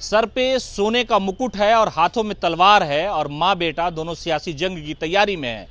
Sir पे सोने का मुकुट है और हाथों में तलवार है और माँ बेटा दोनों सियासी जंग की तैयारी में है।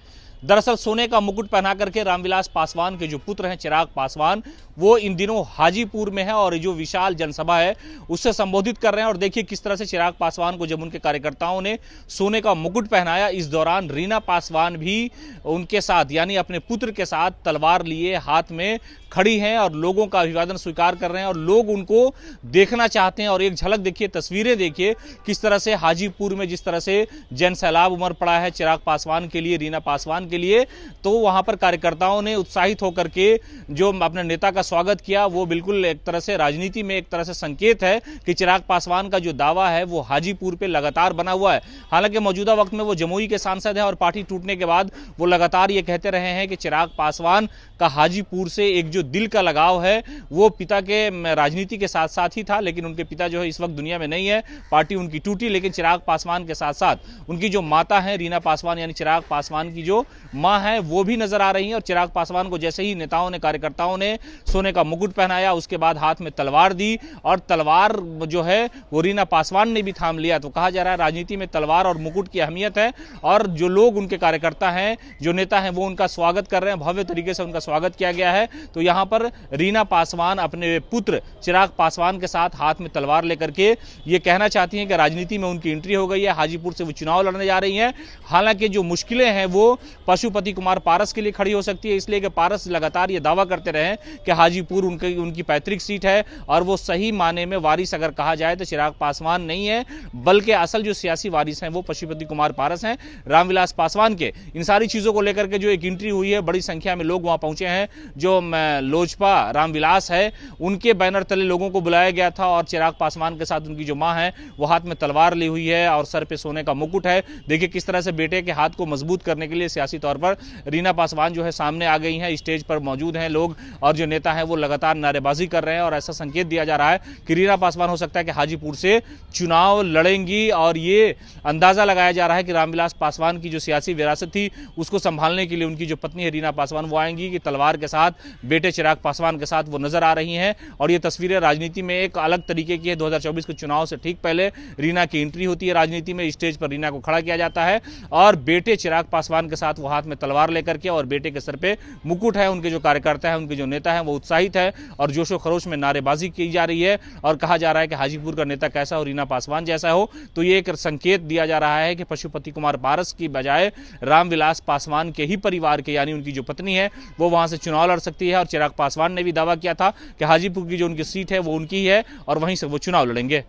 दरअसल सोने का मुकुट पहना करके रामविलास पासवान के जो पुत्र हैं चिराग पासवान, वो इन दिनों हाजीपुर में है और जो विशाल जनसभा है उससे संबोधित कर रहे हैं। और देखिए किस तरह से चिराग पासवान को जब उनके कार्यकर्ताओं ने सोने का मुकुट पहनाया, इस दौरान रीना पासवान भी उनके साथ यानी अपने पुत्र के साथ तलवार लिए हाथ में खड़ी हैं और लोगों का अभिवादन स्वीकार कर रहे हैं और लोग उनको देखना चाहते हैं। और एक झलक देखिए, तस्वीरें देखिए किस तरह से हाजीपुर में जिस तरह से जन सैलाब उमड़ पड़ा है चिराग पासवान के लिए, रीना पासवान के लिए, तो वहां पर कार्यकर्ताओं ने उत्साहित होकर के जो अपने नेता का स्वागत किया। वो बिल्कुल एक तरह से राजनीति में एक तरह से संकेत है कि चिराग पासवान का जो दावा है वो हाजीपुर पे लगातार बना हुआ है। हालांकि मौजूदा वक्त में वो जमुई के सांसद है और पार्टी टूटने के बाद वो लगातार ये कहते रहे हैं कि चिराग पासवान का हाजीपुर से एक जो दिल का लगाव है वो पिता के राजनीति के साथ साथ ही था, लेकिन उनके पिता जो है इस वक्त दुनिया में नहीं है, पार्टी उनकी टूटी। लेकिन चिराग पासवान के साथ साथ उनकी जो माता है रीना पासवान यानी चिराग पासवान की जो मां है वो भी नजर आ रही है। और चिराग पासवान को जैसे ही नेताओं ने, कार्यकर्ताओं ने सोने का मुकुट पहनाया, उसके बाद हाथ में तलवार दी और तलवार जो है वो रीना पासवान ने भी थाम लिया। तो कहा जा रहा है राजनीति में तलवार और मुकुट की अहमियत है और जो लोग उनके कार्यकर्ता हैं, जो नेता हैं, वो उनका स्वागत कर रहे हैं, भव्य तरीके से उनका स्वागत किया गया है। तो यहां पर रीना पासवान अपने पुत्र चिराग पासवान के साथ हाथ में तलवार लेकर के ये कहना चाहती हैं कि राजनीति में उनकी एंट्री हो गई है, हाजीपुर से वो चुनाव लड़ने जा रही हैं। हालांकि जो मुश्किलें हैं वो पशुपति कुमार पारस के लिए खड़ी हो सकती है, इसलिए कि पारस लगातार ये दावा करते रहे कि हाजीपुर उनकी पैतृक सीट है और वो सही माने में वारिस अगर कहा जाए तो चिराग पासवान नहीं है, बल्कि असल जो सियासी वारिस हैं वो पशुपति कुमार पारस हैं, रामविलास पासवान के। इन सारी चीजों को लेकर के जो एक एंट्री हुई है, बड़ी संख्या में लोग वहां पहुंचे हैं। जो लोजपा रामविलास है उनके बैनर तले लोगों को बुलाया गया था और चिराग पासवान के साथ उनकी जो मां है वो हाथ में तलवार ली हुई है और सर पे सोने का मुकुट है। देखिए किस तरह से बेटे के हाथ को मजबूत करने के लिए सियासी तौर पर रीना पासवान जो है सामने आ गई हैं, स्टेज पर मौजूद हैं लोग और जो नेता हैं वो लगातार नारेबाजी कर रहे हैं और ऐसा संकेत दिया जा रहा है कि रीना पासवान हो सकता है कि हाजीपुर से चुनाव लड़ेंगी। और ये अंदाजा लगाया जा रहा है कि रामविलास पासवान की जो सियासी विरासत थी उसको संभालने के लिए उनकी जो पत्नी है रीना पासवान वो आएंगी कि तलवार के साथ बेटे चिराग पासवान के साथ वो नजर आ रही हैं। और ये तस्वीरें राजनीति में एक अलग तरीके की है। 2024 के चुनाव से ठीक पहले रीना की एंट्री होती है राजनीति में, स्टेज पर रीना को खड़ा किया जाता है और बेटे चिराग पासवान के साथ वो हाथ में तलवार लेकर के और बेटे के सर पे मुकुट है। उनके जो कार्यकर्ता है, उनके जो नेता है वो उत्साहित है और जोशो खरोश में नारेबाजी की जा रही है और कहा जा रहा है कि हाजीपुर का नेता कैसा हो, रीना पासवान जैसा हो। तो ये एक संकेत दिया जा रहा है कि पशुपति कुमार पारस की बजाय रामविलास पासवान के ही परिवार के यानी उनकी जो पत्नी है वो वहां से चुनाव लड़ सकती है। और चिराग पासवान ने भी दावा किया था कि हाजीपुर की जो उनकी सीट है वो उनकी ही है और वहीं से वो चुनाव लड़ेंगे।